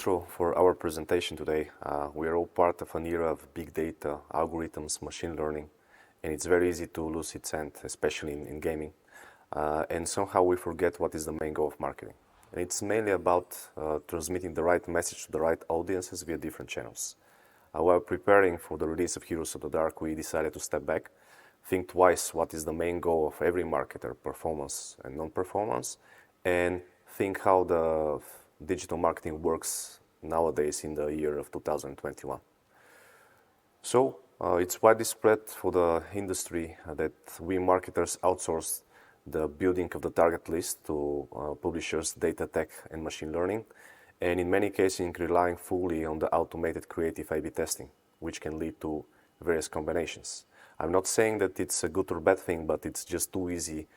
intro for our presentation today. We are all part of an era of big data, algorithms, machine learning, and it's very easy to lose its scent, especially in gaming. And somehow we forget what is the main goal of marketing. And it's mainly about transmitting the right message to the right audiences via different channels. While preparing for the release of Heroes of the Dark, we decided to step back, think twice what is the main goal of every marketer, performance and non-performance, and think how the digital marketing works nowadays in the year of 2021. So it's widely spread for the industry that we marketers outsource the building of the target list to publishers, data tech, and machine learning, and in many cases relying fully on the automated creative A/B testing, which can lead to various combinations. I'm not saying that it's a good or bad thing, but it's just too easy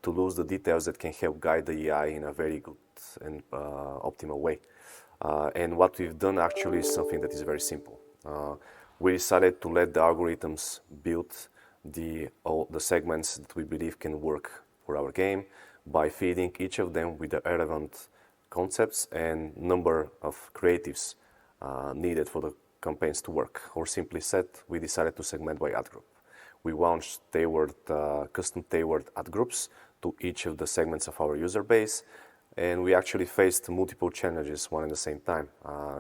to lose the details that can help guide the AI in a very good and optimal way. And what we've done actually is something that is very simple. We decided to let the algorithms build the segments that we believe can work for our game by feeding each of them with the relevant concepts and number of creatives needed for the campaigns to work. Or simply said, we decided to segment by ad group. We launched custom-tailored ad groups to each of the segments of our user base, and we actually faced multiple challenges one at the same time.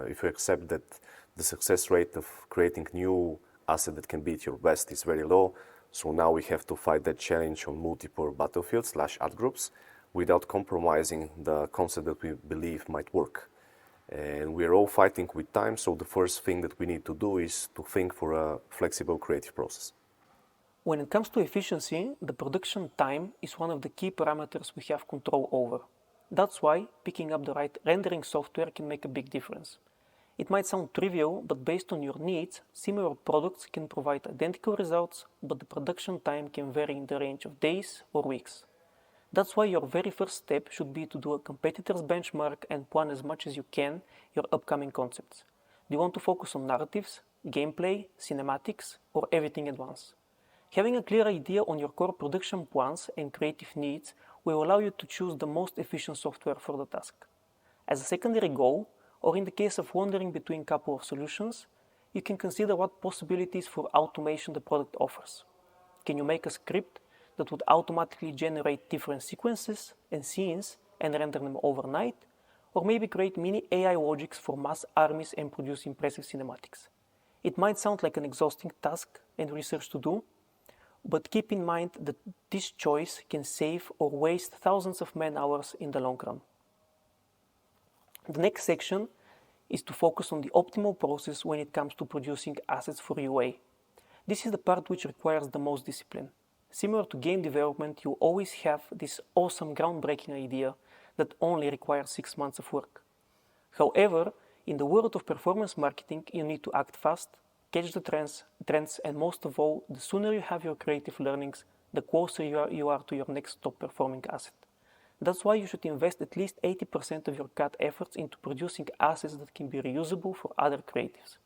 If you accept that the success rate of creating new asset that can beat your best is very low, so now we have to fight that challenge on multiple battlefields/ad groups without compromising the concept that we believe might work. And we're all fighting with time, so the first thing that we need to do is to think for a flexible creative process. When it comes to efficiency, the production time is one of the key parameters we have control over. That's why picking up the right rendering software can make a big difference. It might sound trivial, but based on your needs, similar products can provide identical results, but the production time can vary in the range of days or weeks. That's why your very first step should be to do a competitor's benchmark and plan as much as you can your upcoming concepts. Do you want to focus on narratives, gameplay, cinematics, or everything at once? Having a clear idea on your core production plans and creative needs will allow you to choose the most efficient software for the task. As a secondary goal, or in the case of wandering between a couple of solutions, you can consider what possibilities for automation the product offers. Can you make a script that would automatically generate different sequences and scenes and render them overnight, or maybe create mini AI logics for mass armies and produce impressive cinematics? It might sound like an exhausting task and research to do, but keep in mind that this choice can save or waste thousands of man-hours in the long run. The next section is to focus on the optimal process when it comes to producing assets for UA. This is the part which requires the most discipline. Similar to game development, you always have this awesome groundbreaking idea that only requires 6 months of work. However, in the world of performance marketing, you need to act fast, catch the trends, and most of all, the sooner you have your creative learnings, the closer you are to your next top performing asset. That's why you should invest at least 80% of your cut efforts into producing assets that can be reusable for other creatives.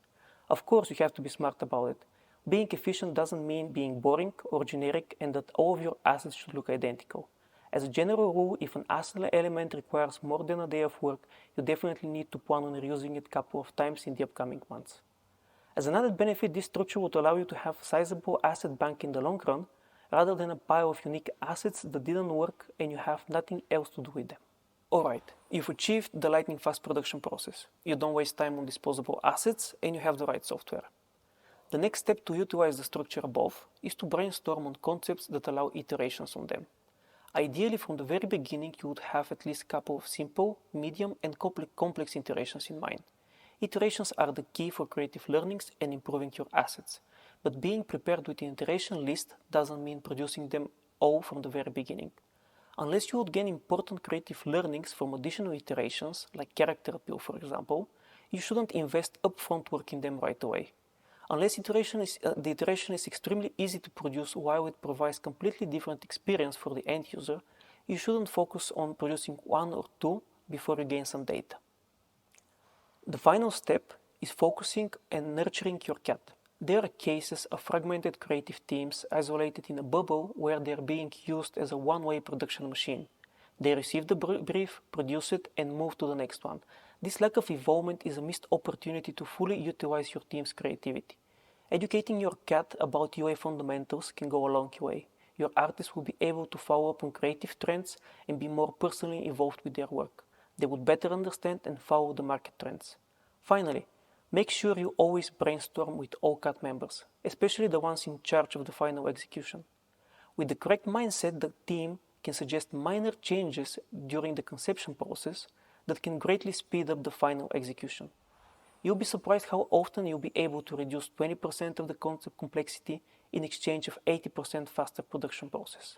Of course, you have to be smart about it. Being efficient doesn't mean being boring or generic and that all of your assets should look identical. As a general rule, if an asset element requires more than a day of work, you definitely need to plan on reusing it a couple of times in the upcoming months. As an added benefit, this structure would allow you to have a sizable asset bank in the long run, rather than a pile of unique assets that didn't work and you have nothing else to do with them. Alright, you've achieved the lightning fast production process. You don't waste time on disposable assets and you have the right software. The next step to utilize the structure above is to brainstorm on concepts that allow iterations on them. Ideally, from the very beginning, you would have at least a couple of simple, medium, and complex iterations in mind. Iterations are the key for creative learnings and improving your assets, but being prepared with an iteration list doesn't mean producing them all from the very beginning. Unless you would gain important creative learnings from additional iterations, like character appeal for example, you shouldn't invest upfront work in them right away. Unless the iteration is extremely easy to produce while it provides completely different experience for the end user, you shouldn't focus on producing one or two before you gain some data. The final step is focusing and nurturing your cat. There are cases of fragmented creative teams isolated in a bubble where they are being used as a one-way production machine. They receive the brief, produce it, and move to the next one. This lack of involvement is a missed opportunity to fully utilize your team's creativity. Educating your cat about UA fundamentals can go a long way. Your artists will be able to follow up on creative trends and be more personally involved with their work. They would better understand and follow the market trends. Finally, make sure you always brainstorm with all CAT members, especially the ones in charge of the final execution. With the correct mindset, the team can suggest minor changes during the conception process that can greatly speed up the final execution. You'll be surprised how often you'll be able to reduce 20% of the concept complexity in exchange of 80% faster production process.